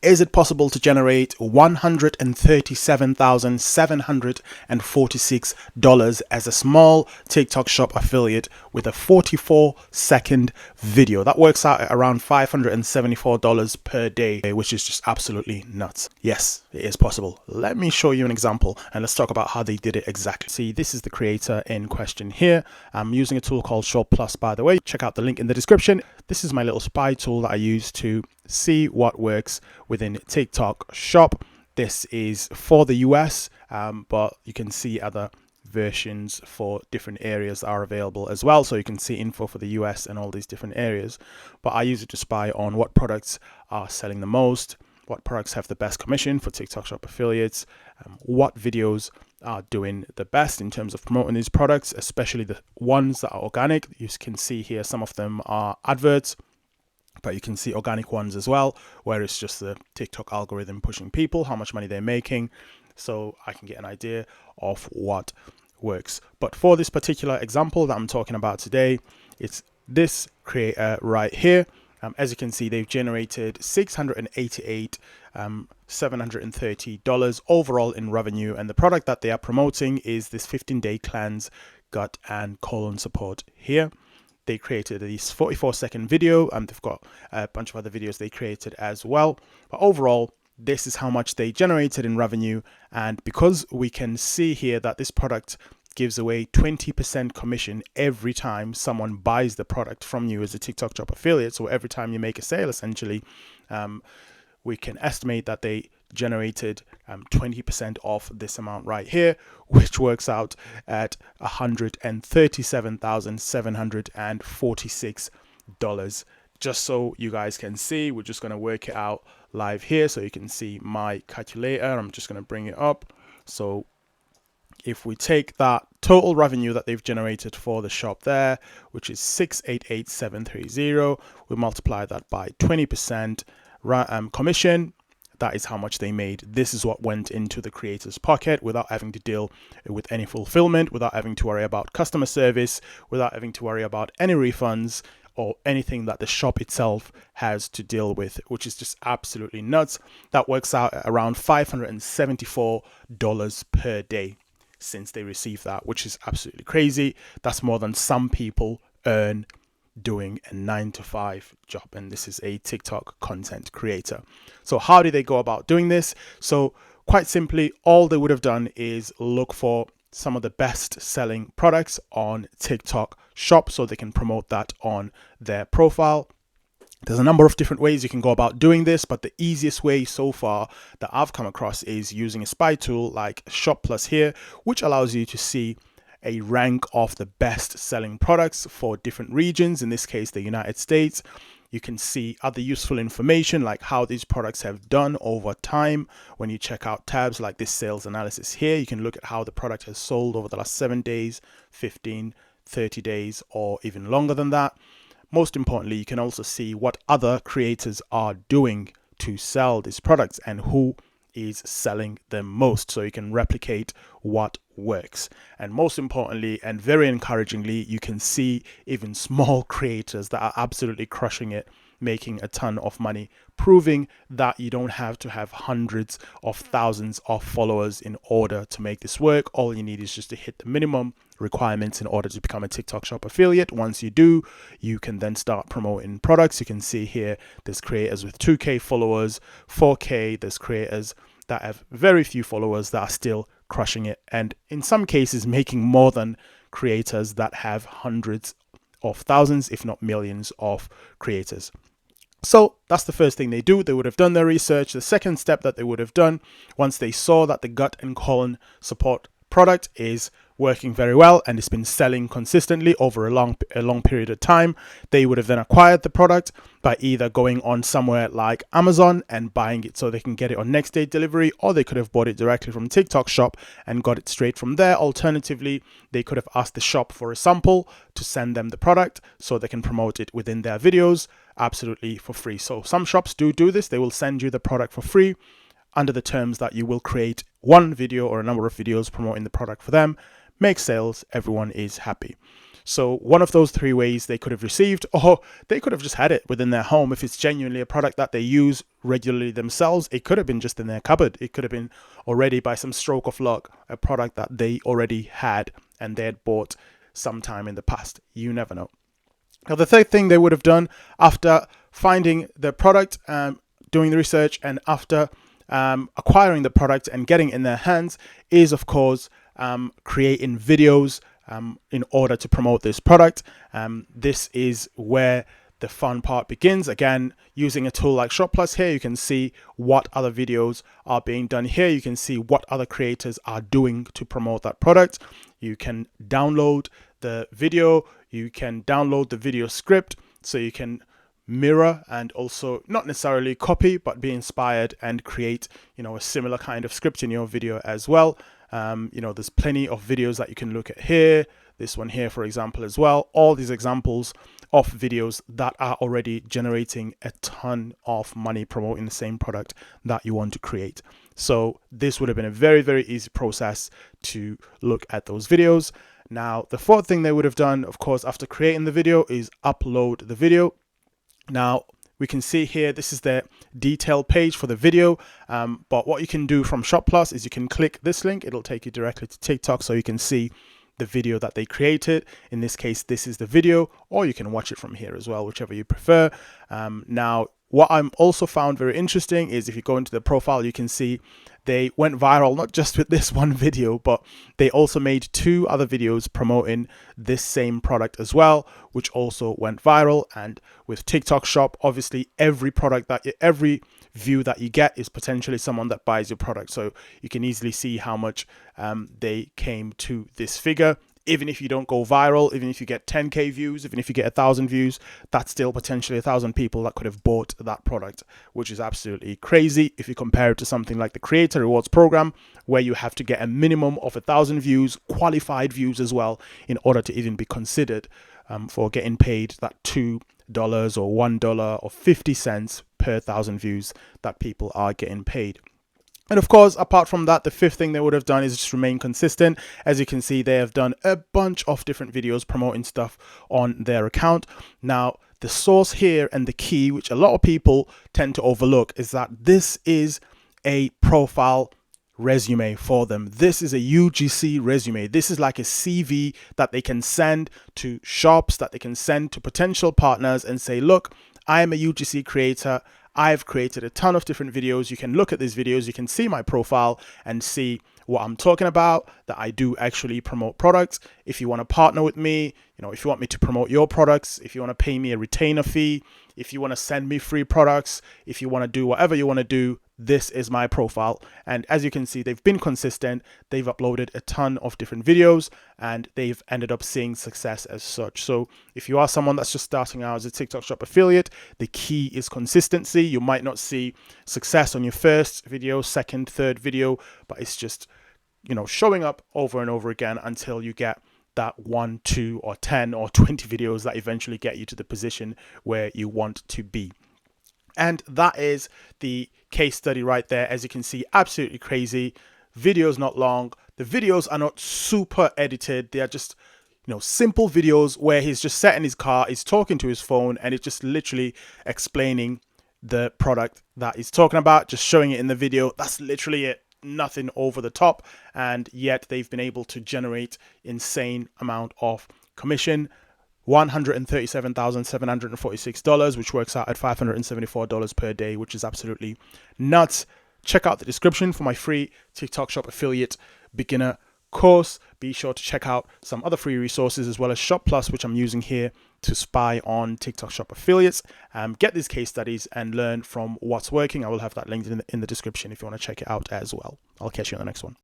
Is it possible to generate $137,746 as a small TikTok shop affiliate with a 44-second video? That works out at around $574 per day, which is just absolutely nuts. Yes, it is possible. Let me show you an example and let's talk about how they did it exactly. See, this is the creator in question here. I'm using a tool called Shoplus, by the way. Check out the link in the description. This is my little spy tool that I use to see what works within TikTok Shop. This is for the US, but you can see other versions for different areas are available as well. So you can see info for the US and all these different areas. But I use it to spy on what products are selling the most, what products have the best commission for TikTok Shop affiliates, what videos are doing the best in terms of promoting these products, especially the ones that are organic. You can see here some of them are adverts, but you can see organic ones as well, where it's just the TikTok algorithm pushing people, how much money they're making. So I can get an idea of what works. But for this particular example that I'm talking about today, it's this creator right here. As you can see, they've generated $730 overall in revenue. And the product that they are promoting is this 15-day cleanse, gut and colon support here. They created this 44-second video, and they've got a bunch of other videos they created as well. But overall, this is how much they generated in revenue. And because we can see here that this product gives away 20% commission every time someone buys the product from you as a TikTok Shop affiliate. So every time you make a sale, essentially, we can estimate that they generated 20% off this amount right here, which works out at $137,746. Just so you guys can see, we're just going to work it out live here so you can see my calculator. I'm just going to bring it up. So if we take that total revenue that they've generated for the shop there, which is 688,730, we multiply that by 20% commission. That is how much they made. This is what went into the creator's pocket without having to deal with any fulfillment, without having to worry about customer service, without having to worry about any refunds or anything that the shop itself has to deal with, which is just absolutely nuts. That works out at around $574 per day since they received that, which is absolutely crazy. That's more than some people earn doing a 9-to-5 job, and this is a TikTok content creator. So how do they go about doing this? So quite simply, all they would have done is look for some of the best selling products on TikTok Shop so they can promote that on their profile. There's a number of different ways you can go about doing this, but the easiest way so far that I've come across is using a spy tool like Shoplus here, which allows you to see a rank of the best selling products for different regions, in this case the United States. You can see other useful information like how these products have done over time. When you check out tabs like this sales analysis here, you can look at how the product has sold over the last 7 days, 15, 30 days, or even longer than that. Most importantly, you can also see what other creators are doing to sell these products and who is selling them most, so you can replicate what works. And most importantly, and very encouragingly, you can see even small creators that are absolutely crushing it, making a ton of money, proving that you don't have to have hundreds of thousands of followers in order to make this work. All you need is just to hit the minimum requirements in order to become a TikTok Shop affiliate. Once you do, you can then start promoting products. You can see here there's creators with 2K followers, 4K. There's creators that have very few followers that are still crushing it, and in some cases making more than creators that have hundreds of thousands, if not millions of creators. So that's the first thing they do. They would have done their research. The second step that they would have done, once they saw that the gut and colon support product is working very well and it's been selling consistently over a long period of time, they would have then acquired the product by either going on somewhere like Amazon and buying it so they can get it on next day delivery, or they could have bought it directly from TikTok Shop and got it straight from there. Alternatively, they could have asked the shop for a sample to send them the product so they can promote it within their videos absolutely for free. So some shops do this. They will send you the product for free under the terms that you will create one video or a number of videos promoting the product for them, make sales, everyone is happy. So one of those three ways they could have received, or they could have just had it within their home. If it's genuinely a product that they use regularly themselves, it could have been just in their cupboard. It could have been already, by some stroke of luck, a product that they already had and they had bought sometime in the past. You never know. Now, the third thing they would have done after finding the product, doing the research, and after acquiring the product and getting it in their hands is, of course, creating videos in order to promote this product. This is where the fun part begins. Again, using a tool like Shoplus here, you can see what other videos are being done here. You can see what other creators are doing to promote that product. You can download the video. You can download the video script, so you can mirror and also not necessarily copy, but be inspired and create, a similar kind of script in your video as well. There's plenty of videos that you can look at here. This one here, for example, as well. All these examples of videos that are already generating a ton of money promoting the same product that you want to create. So this would have been a very, very easy process to look at those videos. Now, the fourth thing they would have done, of course, after creating the video is upload the video. Now, we can see here, this is the detail page for the video. But what you can do from Shoplus is you can click this link. It'll take you directly to TikTok, so you can see the video that they created. In this case, this is the video, or you can watch it from here as well, whichever you prefer. Now, what I'm also found very interesting is if you go into the profile, you can see they went viral, not just with this one video, but they also made 2 other videos promoting this same product as well, which also went viral. And with TikTok Shop, obviously every view that you get is potentially someone that buys your product. So you can easily see how much they came to this figure. Even if you don't go viral, even if you get 10K views, even if you get 1,000 views, that's still potentially 1,000 people that could have bought that product, which is absolutely crazy. If you compare it to something like the Creator Rewards program, where you have to get a minimum of 1,000 views, qualified views as well, in order to even be considered for getting paid that $2 or $1 or 50 cents per 1,000 views that people are getting paid. And of course, apart from that, the fifth thing they would have done is just remain consistent. As you can see, they have done a bunch of different videos promoting stuff on their account. Now, the source here and the key, which a lot of people tend to overlook, is that this is a profile resume for them. This is a UGC resume. This is like a CV that they can send to shops, that they can send to potential partners and say, look, I am a UGC creator. I've created a ton of different videos. You can look at these videos, you can see my profile and see what I'm talking about, that I do actually promote products. If you want to partner with me, if you want me to promote your products, if you want to pay me a retainer fee, if you want to send me free products, if you want to do whatever you want to do, this is my profile. And as you can see, they've been consistent. They've uploaded a ton of different videos and they've ended up seeing success as such. So if you are someone that's just starting out as a TikTok Shop affiliate, the key is consistency. You might not see success on your first video, second, third video, but it's just, showing up over and over again until you get that 1, 2, or 10 or 20 videos that eventually get you to the position where you want to be. And that is the case study right there. As you can see, absolutely crazy. Videos not long. The videos are not super edited. They are just, simple videos where he's just sat in his car, he's talking to his phone, and it's just literally explaining the product that he's talking about, just showing it in the video. That's literally it. Nothing over the top. And yet they've been able to generate insane amount of commission. $137,746, which works out at $574 per day, which is absolutely nuts. Check out the description for my free TikTok Shop affiliate beginner course. Be sure to check out some other free resources as well as Shoplus, which I'm using here to spy on TikTok Shop affiliates. Get these case studies and learn from what's working. I will have that linked in the description if you want to check it out as well. I'll catch you on the next one.